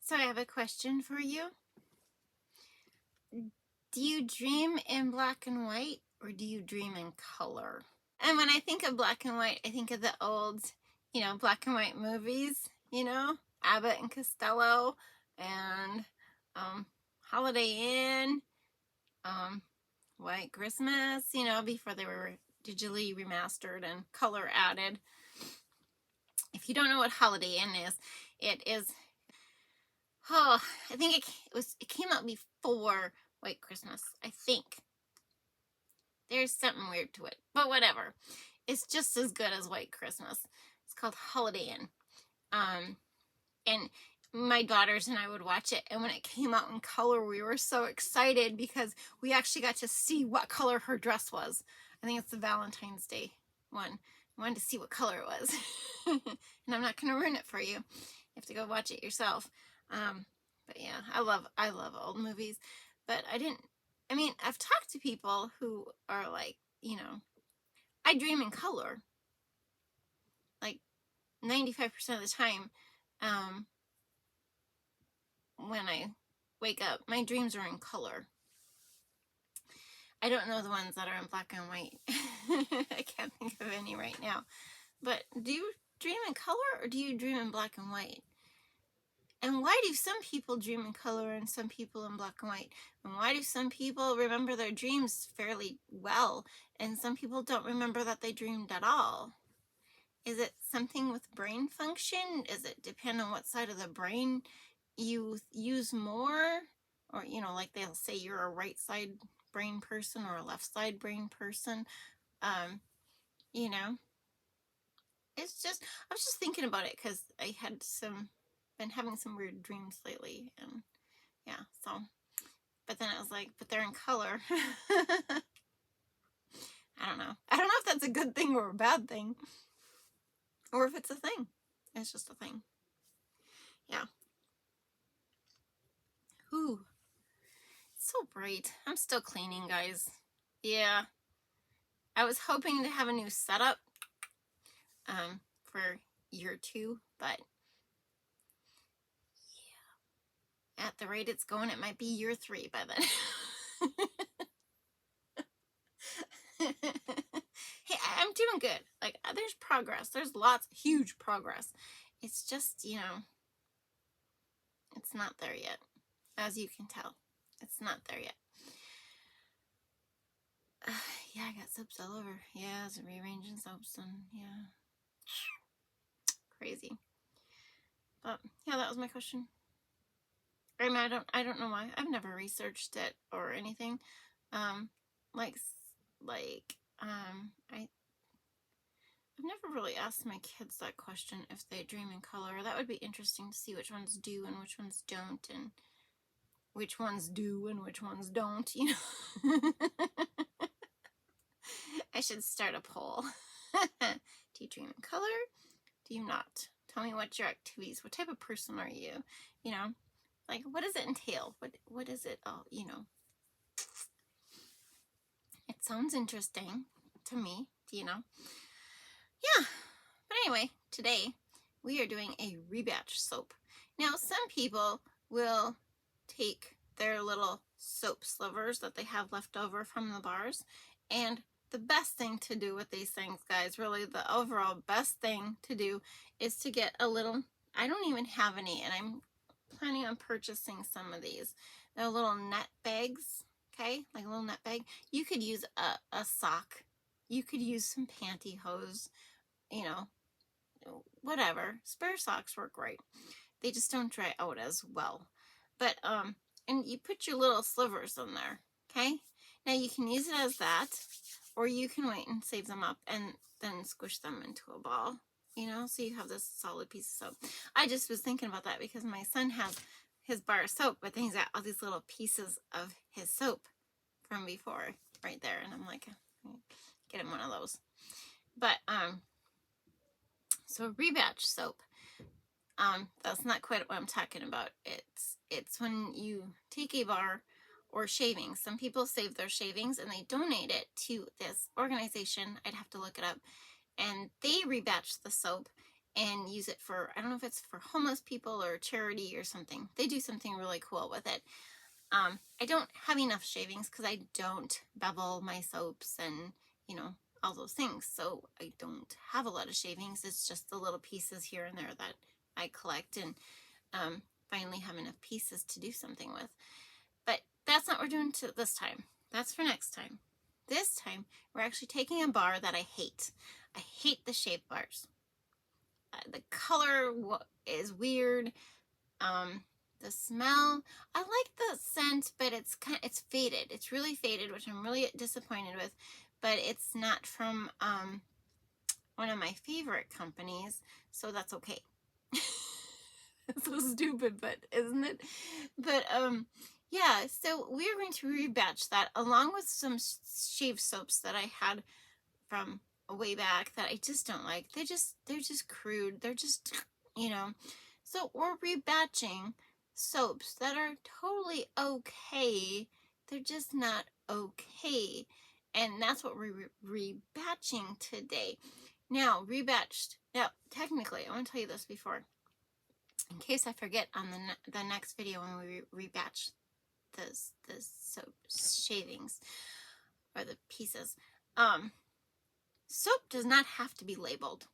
So I have a question for you. Do you dream in black and white or do you dream in color? And when I think of black and white, I think of the old, black and white movies, Abbott and Costello and Holiday Inn, White Christmas, before they were digitally remastered and color added. If you don't know what Holiday Inn is, it is, I think it came out before White Christmas, I think. There's something weird to it, but whatever. It's just as good as White Christmas. It's called Holiday Inn. And my daughters and I would watch it, and when it came out in color, we were so excited because we actually got to see what color her dress was. I think it's the Valentine's Day one. I wanted to see what color it was. And I'm not going to ruin it for you. You have to go watch it yourself. But yeah, I love old movies. But I've talked to people who are like, I dream in color. Like 95% of the time, when I wake up, my dreams are in color. I don't know the ones that are in black and white. I can't think of any right now. But do you dream in color or do you dream in black and white? And why do some people dream in color and some people in black and white? And why do some people remember their dreams fairly well and some people don't remember that they dreamed at all? Is it something with brain function? Does it depend on what side of the brain you use more? Or, like they'll say you're a right side brain person or a left side brain person. It's just, I was just thinking about it because I had been having some weird dreams lately, and yeah, so, but then I was like, but they're in color. I don't know if that's a good thing or a bad thing, or if it's a thing. It's just a thing. Yeah. Ooh, it's so bright. I'm still cleaning, guys. Yeah, I was hoping to have a new setup for year 2, but yeah, at the rate it's going, it might be year 3 by then. Hey, I'm doing good. Like, there's progress. There's huge progress. It's just, it's not there yet. As you can tell, it's not there yet. Yeah, I got soaps all over. Yeah, I was rearranging soaps and yeah. Crazy. But yeah, that was my question. I don't know why. I've never researched it or anything. I've never really asked my kids that question if they dream in color. That would be interesting to see which ones do and which ones don't, and which ones do and which ones don't, I should start a poll. Do you dream in color? Do you not? Tell me what your activities, what type of person are you? Like, what does it entail? What is it all, It sounds interesting to me, Yeah. But anyway, today we are doing a Rebatch soap. Now, some people will take their little soap slivers that they have left over from the bars, and the best thing to do with these things, guys, really the overall best thing to do is to get a little, I don't even have any, and I'm planning on purchasing some of these. They're little net bags, okay, like a little net bag. You could use a sock. You could use some pantyhose, whatever. Spare socks work great. They just don't dry out as well. But, and you put your little slivers in there, okay? Now you can use it as that, or you can wait and save them up and then squish them into a ball, so you have this solid piece of soap. I just was thinking about that because my son has his bar of soap, but then he's got all these little pieces of his soap from before right there, and I'm like, get him one of those. But, so Rebatch soap, that's not quite what I'm talking about. It's when you take a bar or shavings. Some people save their shavings and they donate it to this organization. I'd have to look it up. And they rebatch the soap and use it for, I don't know if it's for homeless people or charity or something. They do something really cool with it. I don't have enough shavings because I don't bevel my soaps and, you know, all those things. So I don't have a lot of shavings. It's just the little pieces here and there that I collect and finally have enough pieces to do something with. But that's not what we're doing this time. That's for next time. This time, we're actually taking a bar that I hate. I hate the shave bars. The color is weird. The smell, I like the scent, but it's faded. It's really faded, which I'm really disappointed with. But it's not from one of my favorite companies, so that's okay. It's so stupid, but isn't it? But yeah, so we're going to rebatch that along with some shave soaps that I had from way back that I just don't like. They're just crude. They're just, you know. So we're rebatching soaps that are totally okay. They're just not okay. And that's what we're rebatching today. Now, rebatched. Now, technically, I want to tell you this before, in case I forget on the next video when we rebatch the soap shavings or the pieces. Soap does not have to be labeled.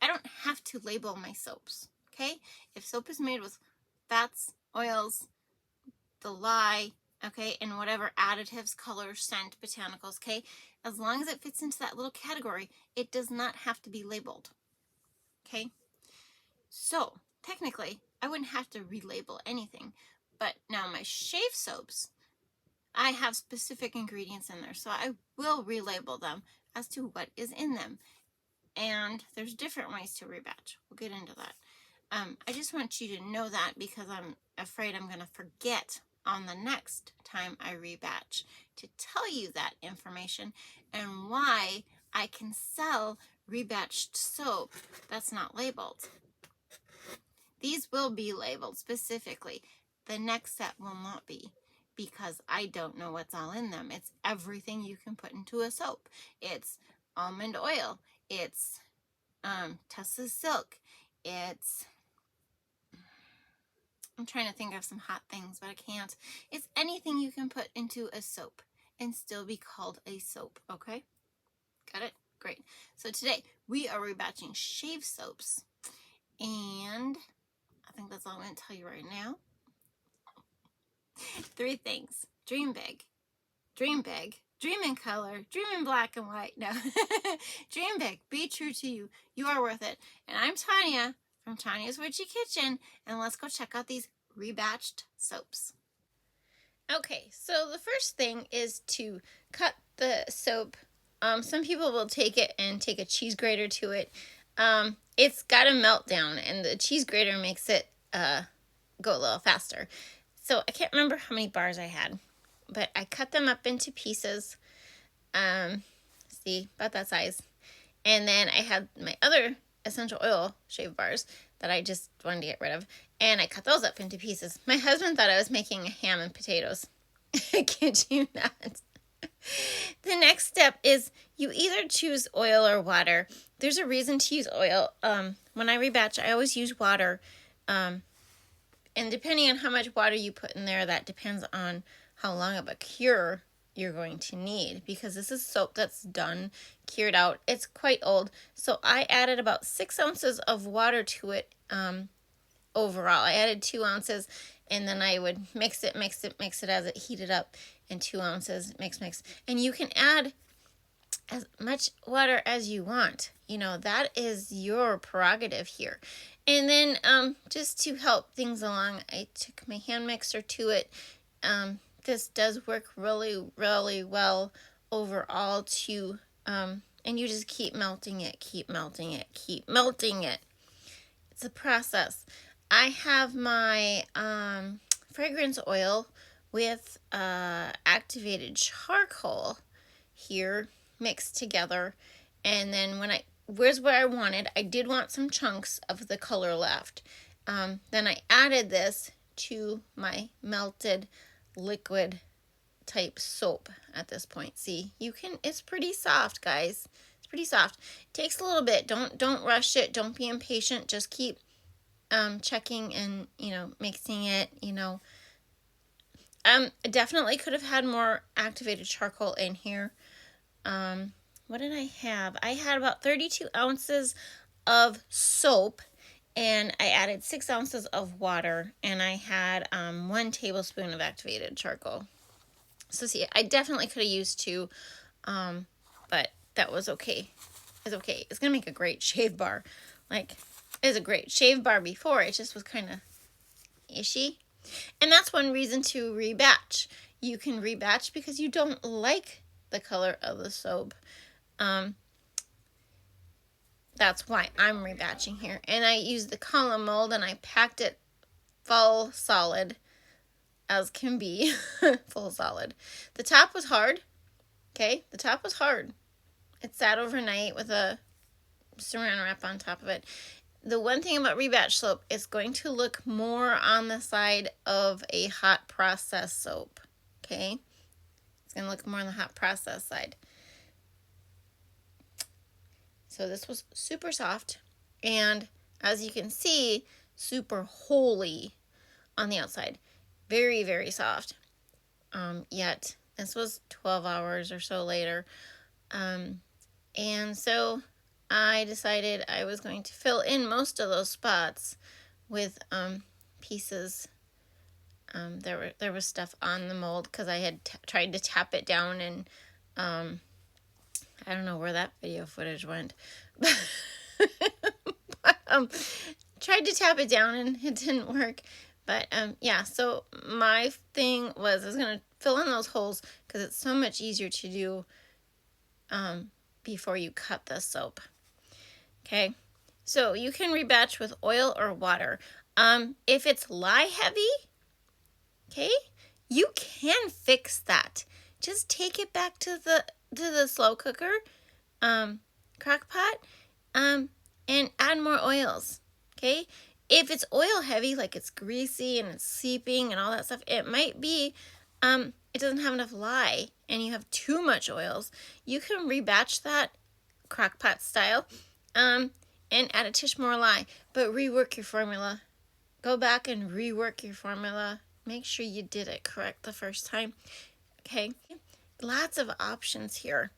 I don't have to label my soaps, okay? If soap is made with fats, oils, the lye, okay, and whatever additives, colors, scent, botanicals, okay, as long as it fits into that little category, it does not have to be labeled, okay? So, technically, I wouldn't have to relabel anything, but now my shave soaps, I have specific ingredients in there, so I will relabel them as to what is in them. And there's different ways to rebatch. We'll get into that. I just want you to know that because I'm afraid I'm going to forget on the next time I rebatch to tell you that information and why I can sell rebatched soap that's not labeled. These will be labeled specifically. The next set will not be because I don't know what's all in them. It's everything you can put into a soap. It's almond oil. It's Tessa Silk. It's, I'm trying to think of some hot things, but I can't. It's anything you can put into a soap and still be called a soap, okay? Got it? Great. So today we are rebatching shave soaps, and I think that's all I'm going to tell you right now. 3 things. Dream big. Dream big. Dream in color. Dream in black and white. No. Dream big. Be true to you. You are worth it. And I'm Tonya from Tonya's Witchy Kitchen. And let's go check out these rebatched soaps. Okay, so the first thing is to cut the soap. Some people will take it and take a cheese grater to it. It's got a melt down, and the cheese grater makes it go a little faster. So I can't remember how many bars I had, but I cut them up into pieces, see, about that size. And then I had my other essential oil shave bars that I just wanted to get rid of, and I cut those up into pieces. My husband thought I was making ham and potatoes. I kid you not. The next step is you either choose oil or water. There's a reason to use oil. When I rebatch, I always use water. And depending on how much water you put in there, that depends on how long of a cure you're going to need, because this is soap that's done, cured out. It's quite old. So I added about 6 ounces of water to it overall. I added 2 ounces, and then I would mix it as it heated up, and 2 ounces, mix. And you can add as much water as you want. You know, that is your prerogative here. And then just to help things along, I took my hand mixer to it. This does work really, really well overall too. And you just keep melting it. It's a process. I have my fragrance oil with activated charcoal here mixed together. And then where's where I wanted, I did want some chunks of the color left. Then I added this to my melted liquid type soap at this point. See, it's pretty soft, guys. It's pretty soft. It takes a little bit. Don't rush it. Don't be impatient. Just keep checking and, you know, mixing it, you know. Definitely could have had more activated charcoal in here. What did I have? I had about 32 ounces of soap, and I added 6 ounces of water, and I had 1 tablespoon of activated charcoal. So see, I definitely could have used 2, but that was okay. It's okay. It's gonna make a great shave bar. Like, it was a great shave bar before. It just was kind of ishy. And that's one reason to rebatch. You can rebatch because you don't like the color of the soap. That's why I'm rebatching here. And I used the column mold and I packed it full solid as can be. Full solid. The top was hard. Okay, the top was hard. It sat overnight with a saran wrap on top of it. The one thing about rebatch soap is going to look more on the side of a hot process soap. Okay, it's going to look more on the hot process side. So this was super soft, and as you can see, super holy on the outside. Very, very soft. Yet this was 12 hours or so later. And so I decided I was going to fill in most of those spots with pieces. There was stuff on the mold because I had tried to tap it down, and I don't know where that video footage went. But, tried to tap it down and it didn't work. But yeah, so my thing was I was going to fill in those holes because it's so much easier to do before you cut the soap. Okay, so you can rebatch with oil or water. If it's lye heavy, okay, you can fix that. Just take it back to the slow cooker, crock pot, and add more oils. Okay, if it's oil heavy, like it's greasy and it's seeping and all that stuff, it might be it doesn't have enough lye and you have too much oils. You can rebatch that crock pot style and add a tish more lye, but rework your formula. Go back and rework your formula. Make sure you did it correct the first time. Okay, lots of options here.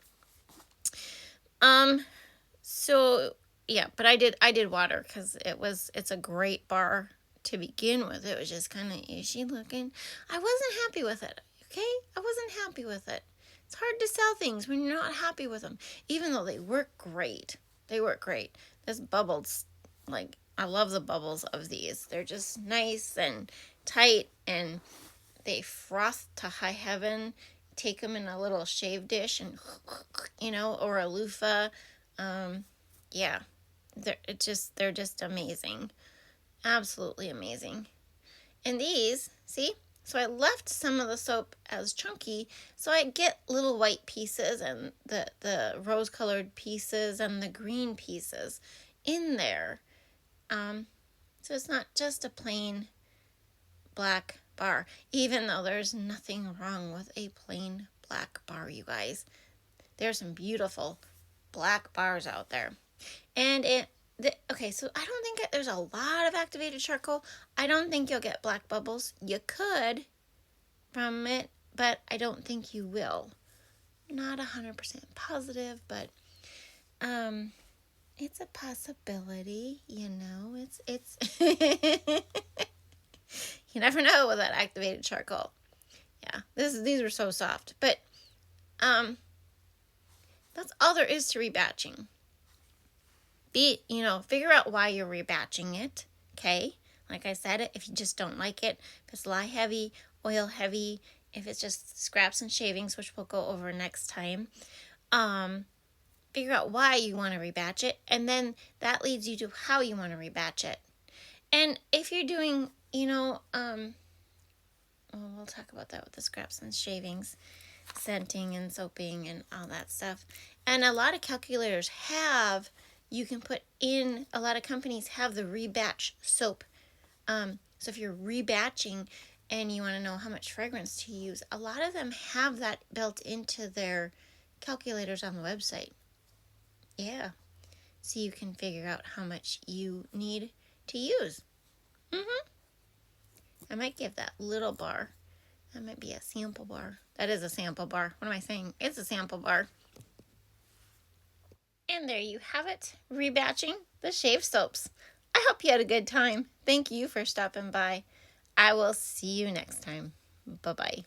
So yeah, but I did water because it's a great bar to begin with. It was just kind of ishy looking. I wasn't happy with it. Okay, I wasn't happy with it. It's hard to sell things when you're not happy with them, even though they work great. They work great. This bubbles, like, I love the bubbles of these. They're just nice and tight, and they froth to high heaven. Take them in a little shave dish and, you know, or a loofah. Yeah, they're just amazing. Absolutely amazing. And these, see? So I left some of the soap as chunky, so I get little white pieces and the rose-colored pieces and the green pieces in there. So it's not just a plain black bar, even though there's nothing wrong with a plain black bar, you guys. There's some beautiful black bars out there. And okay, so I don't think there's a lot of activated charcoal. I don't think you'll get black bubbles. You could from it, but I don't think you will. Not 100% positive, but it's a possibility, you know. It's you never know with that activated charcoal. Yeah, these are so soft, but that's all there is to rebatching. Figure out why you're rebatching it, okay? Like I said, if you just don't like it, if it's lye heavy, oil heavy, if it's just scraps and shavings, which we'll go over next time, figure out why you want to rebatch it, and then that leads you to how you want to rebatch it. And if you're doing, we'll talk about that with the scraps and shavings, scenting and soaping and all that stuff. And a lot of calculators a lot of companies have the rebatch soap. So if you're rebatching and you want to know how much fragrance to use, a lot of them have that built into their calculators on the website. Yeah, so you can figure out how much you need to use. I might give that little bar. That might be a sample bar. That is a sample bar. What am I saying? It's a sample bar. And there you have it, rebatching the shave soaps. I hope you had a good time. Thank you for stopping by. I will see you next time. Bye-bye.